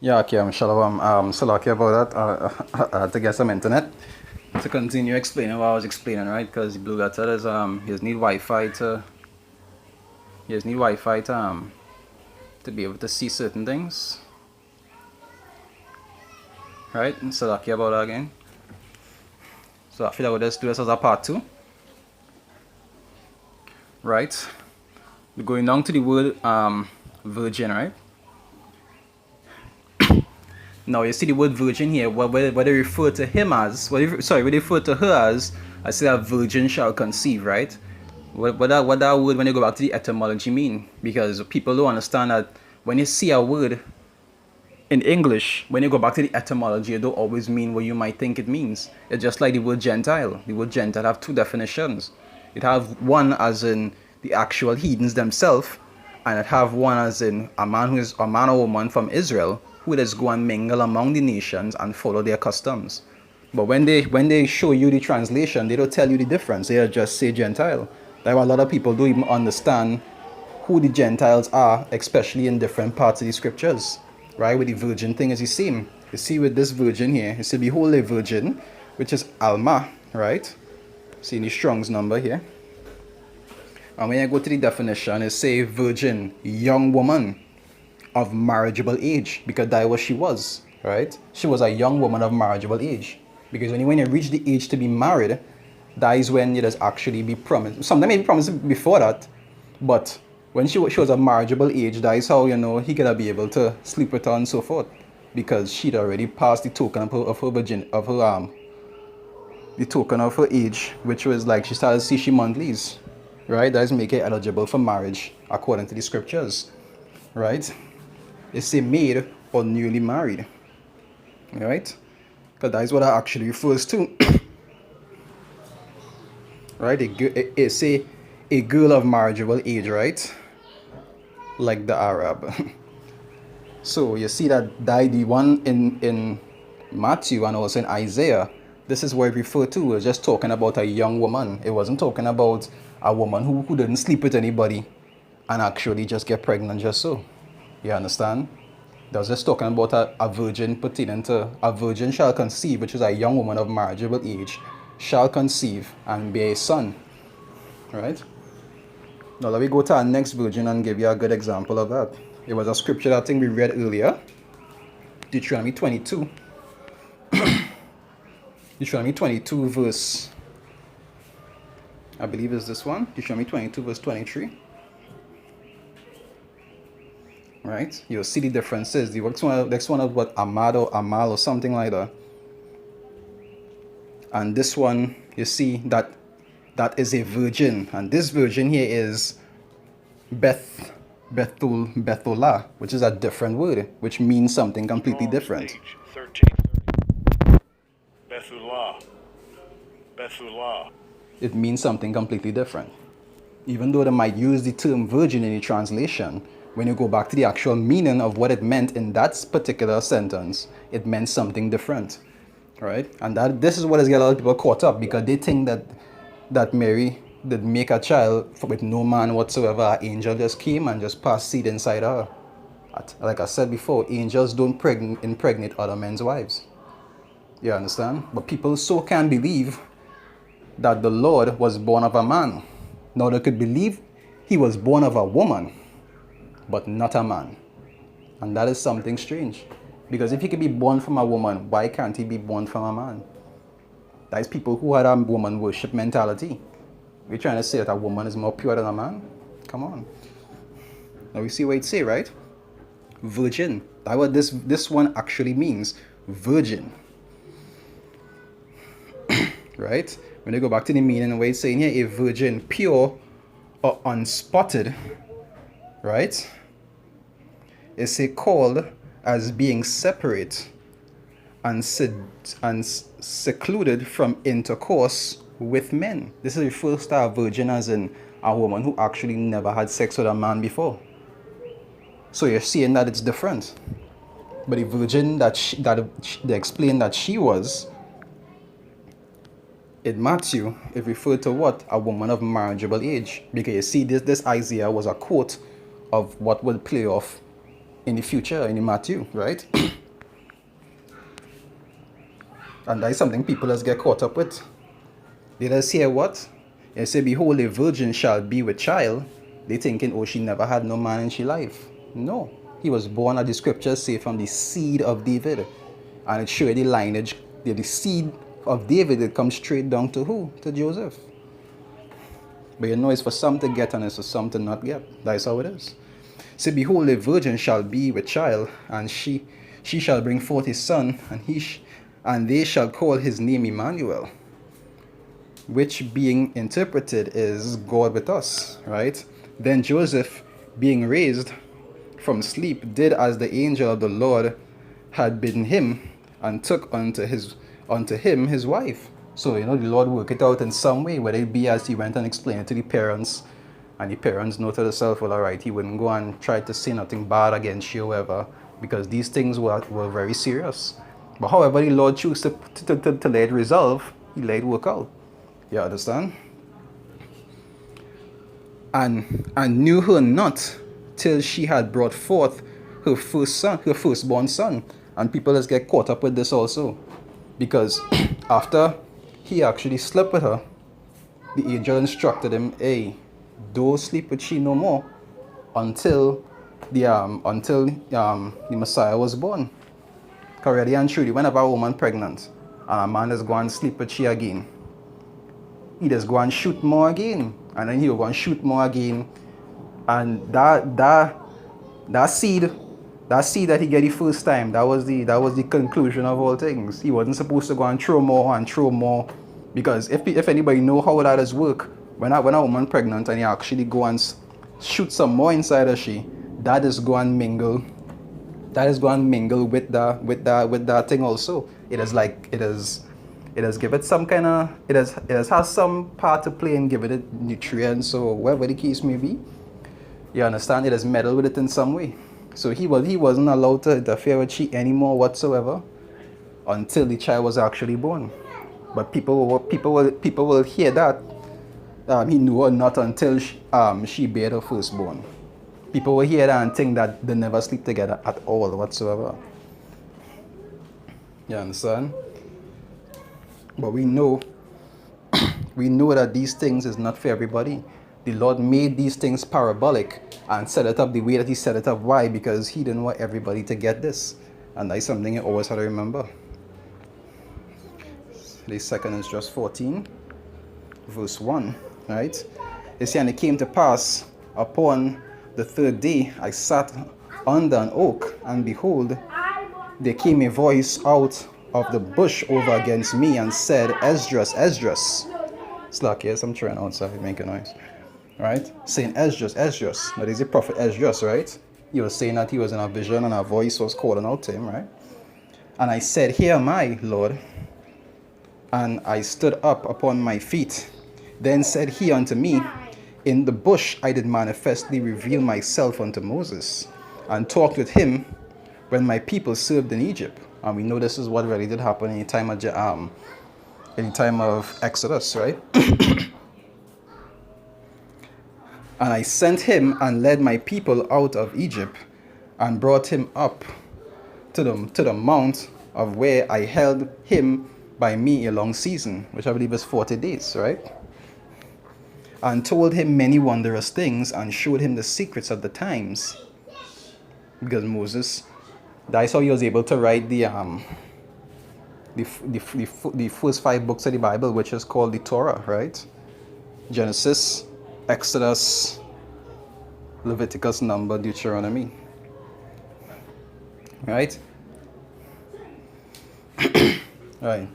Yeah, okay, Shalom. So lucky about that. I had to get some internet to continue explaining what I was explaining, right? Because Blue Letter is he just need Wi-Fi to to be able to see certain things, right? And so lucky about that again. So I feel like we'll just do this as a part two, right? We're going down to the word virgin, right? Now you see the word virgin here. What they refer to him as? What they refer to her as? I say a virgin shall conceive, right? What that word, when you go back to the etymology, mean? Because people don't understand that when you see a word in English, when you go back to the etymology, it don't always mean what you might think it means. It's just like the word Gentile. The word Gentile have two definitions. It have one as in the actual heathens themselves, and it have one as in a man who is a man or woman from Israel who just go and mingle among the nations and follow their customs. But when they show you the translation, they don't tell you the difference. They just say Gentile. Like a lot of people don't even understand who the Gentiles are, especially in different parts of the scriptures. Right? With the virgin thing is the same. You see with this virgin here, you see behold a virgin, which is Alma, right? See the Strong's number here. And when you go to the definition, it say virgin, young woman of marriageable age, because that was what she was, right? She was a young woman of marriageable age. Because when you reach the age to be married, that is when it is actually be promised. Sometimes maybe promised before that, but when she was a marriageable age, that is how he gonna be able to sleep with her and so forth, because she'd already passed the token of her virgin of her the token of her age, which was like she started to see she monthlies, right? That is make her eligible for marriage according to the scriptures, right? They say maid or newly married, right? Because that is what that actually refers to. Right? It say a girl of marriageable age, right? Like the Arab. So you see that the one in Matthew and also in Isaiah, this is what it referred to. It was just talking about a young woman. It wasn't talking about a woman who didn't sleep with anybody and actually just get pregnant just so. You understand? That was just talking about a virgin pertaining to a virgin shall conceive, which is a young woman of marriageable age, shall conceive and bear a son. Right? Now let me go to our next virgin and give you a good example of that. It was a scripture that I think we read earlier. Deuteronomy 22. Deuteronomy 22 verse, I believe is this one. Deuteronomy 22 verse 23. Right? You'll see the differences. The next one of what Amad or Amal or something like that. And this one, you see that is a virgin. And this virgin here is Bethulah, which is a different word, which means something completely different. Page 1330. Bethulah. It means something completely different. Even though they might use the term virgin in the translation, when you go back to the actual meaning of what it meant in that particular sentence, it meant something different, right? And this is what has got a lot of people caught up, because they think that Mary did make a child with no man whatsoever. An angel just came and just passed seed inside her. Like I said before, angels don't impregnate other men's wives. You understand? But people so can believe that the Lord was born of a man. Now they could believe he was born of a woman, but not a man. And that is something strange. Because if he could be born from a woman, why can't he be born from a man? That is people who had a woman worship mentality. We're trying to say that a woman is more pure than a man? Come on. Now we see what it say, right? Virgin. That's what this one actually means. Virgin. Right? When you go back to the meaning, what it's saying here, a virgin, pure or unspotted, right? It's called as being separate and secluded from intercourse with men. This is the first to a virgin, as in a woman who actually never had sex with a man before. So you're seeing that it's different. But the virgin that they explained that she was, in Matthew, it referred to what? A woman of marriageable age. Because you see, this Isaiah was a quote of what would play off in the future in Matthew, right? And that is something people just get caught up with. They just hear what? They say, behold, a virgin shall be with child. They thinking, oh, she never had no man in she life. No. He was born, as the scriptures say, from the seed of David. And it showed the lineage, the seed of David, it comes straight down to who? To Joseph. But you know, it's for some to get and it's for some to not get. That's how it is. Say, behold, a virgin shall be with child, and she shall bring forth a son, and they shall call his name Emmanuel, which being interpreted is God with us, right? Then Joseph, being raised from sleep, did as the angel of the Lord had bidden him, and took unto him his wife. So, you know, the Lord worked it out in some way, whether it be as he went and explained it to the parents, and the parents know to themselves, well, all right, he wouldn't go and try to say nothing bad against you or whatever, because these things were very serious. But however the Lord chose to let it resolve, he let it work out. You understand? And knew her not till she had brought forth her firstborn son. And people just get caught up with this also. Because after he actually slept with her, the angel instructed him, hey, don't sleep with she no more until the Messiah was born. Because really and truly, whenever a woman pregnant and a man is going to sleep with she again, he just go and shoot more again, and then he'll go and shoot more again, and that seed that he get the first time, that was the conclusion of all things. He wasn't supposed to go and throw more, because if anybody know how that is work, when a woman pregnant and you actually go and shoot some more inside of she, that is go and mingle with that thing also. It has give it some kind of, it has some part to play in giving it nutrients or whatever the case may be. You understand? It has meddled with it in some way. So he wasn't allowed to interfere with she anymore whatsoever until the child was actually born. But people will hear that he knew her not until she bare her firstborn. People will hear that and think that they never sleep together at all whatsoever. You understand? But we know that these things is not for everybody. The Lord made these things parabolic and set it up the way that he set it up. Why? Because he didn't want everybody to get this. And that's something you always have to remember. The second is just 14, verse 1, right? It says, and it came to pass upon the third day, I sat under an oak, and behold, there came a voice out of the bush over against me and said, Esdras, Esdras. It's like, yes, I'm trying outside, make a noise. Right? Saying Esdras, Esdras. That is the prophet Esdras, right? He was saying that he was in a vision and a voice was calling out to him, right? And I said, here am I, Lord. And I stood up upon my feet. Then said he unto me, in the bush I did manifestly reveal myself unto Moses, and talked with him when my people served in Egypt. And we know this is what really did happen in the time of Exodus, right? And I sent him and led my people out of Egypt, and brought him up to the mount of where I held him by me a long season, which I believe is 40 days, right? And told him many wondrous things, and showed him the secrets of the times. Because Moses, that's how he was able to write the first 5 books of the Bible, which is called the Torah, right? Genesis, Exodus, Leviticus, Number, Deuteronomy, right? Right.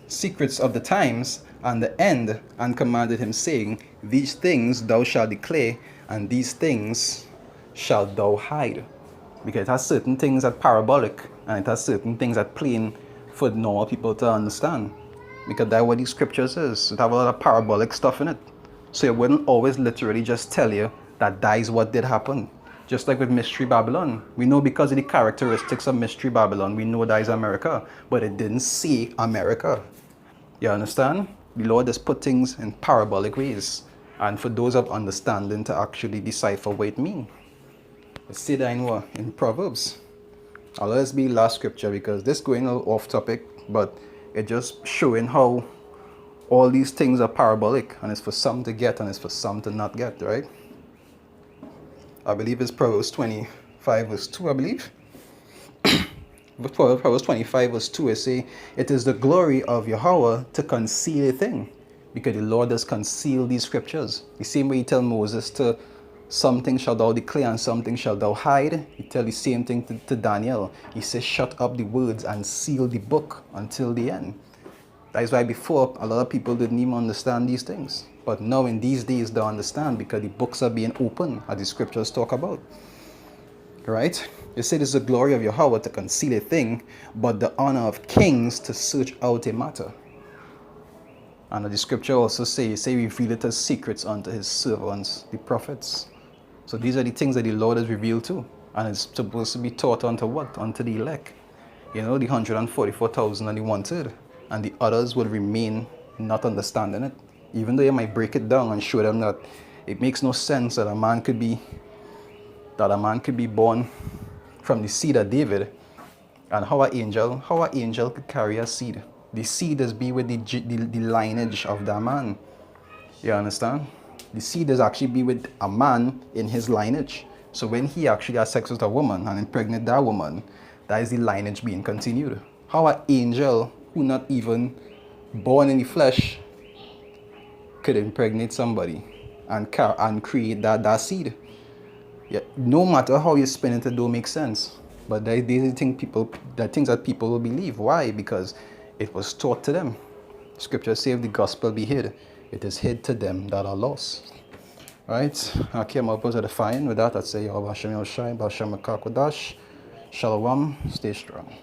Secrets of the times and the end, and commanded him, saying, these things thou shalt declare, and these things shalt thou hide. Because it has certain things that parabolic, and it has certain things that plain for normal people to understand. Because that's what these scriptures is. It have a lot of parabolic stuff in it. So it wouldn't always literally just tell you that that is what did happen. Just like with Mystery Babylon. We know because of the characteristics of Mystery Babylon, we know that is America. But it didn't say America. You understand? The Lord has put things in parabolic ways. And for those of understanding to actually decipher what it means. Let's see that in what? In Proverbs. Let's be last scripture because this going a little off topic, but it just showing how all these things are parabolic and it's for some to get and it's for some to not get, right? I believe it's Proverbs 25 verse 2, I believe. But Proverbs 25 verse 2, it say, it is the glory of Yahweh to conceal a thing, because the Lord does conceal these scriptures. The same way he tell Moses to, something shall thou declare and something shall thou hide. He tell the same thing to Daniel. He says, shut up the words and seal the book until the end. That is why before, a lot of people didn't even understand these things. But now in these days, they understand because the books are being opened, as the scriptures talk about. Right? It said it's the glory of Yahweh to conceal a thing, but the honor of kings to search out a matter. And the scripture also say revealeth his secrets unto his servants, the prophets. So these are the things that the Lord has revealed too. And it's supposed to be taught unto what? Unto the elect. You know, the 144,000 and the 1/3. And the others will remain not understanding it. Even though you might break it down and show them that it makes no sense that a man could be born from the seed of David, and how an angel could carry a seed. The seed is be with the lineage of that man. You understand? The seed is actually be with a man in his lineage. So when he actually has sex with a woman and impregnate that woman, that is the lineage being continued. How an angel who not even born in the flesh could impregnate somebody and create that seed. Yeah, no matter how you spin it, it don't make sense. But these are things that people will believe. Why? Because it was taught to them. Scripture says, if the gospel be hid, it is hid to them that are lost. Right? I came up with a define. With that, I'd say, Shalom, stay strong.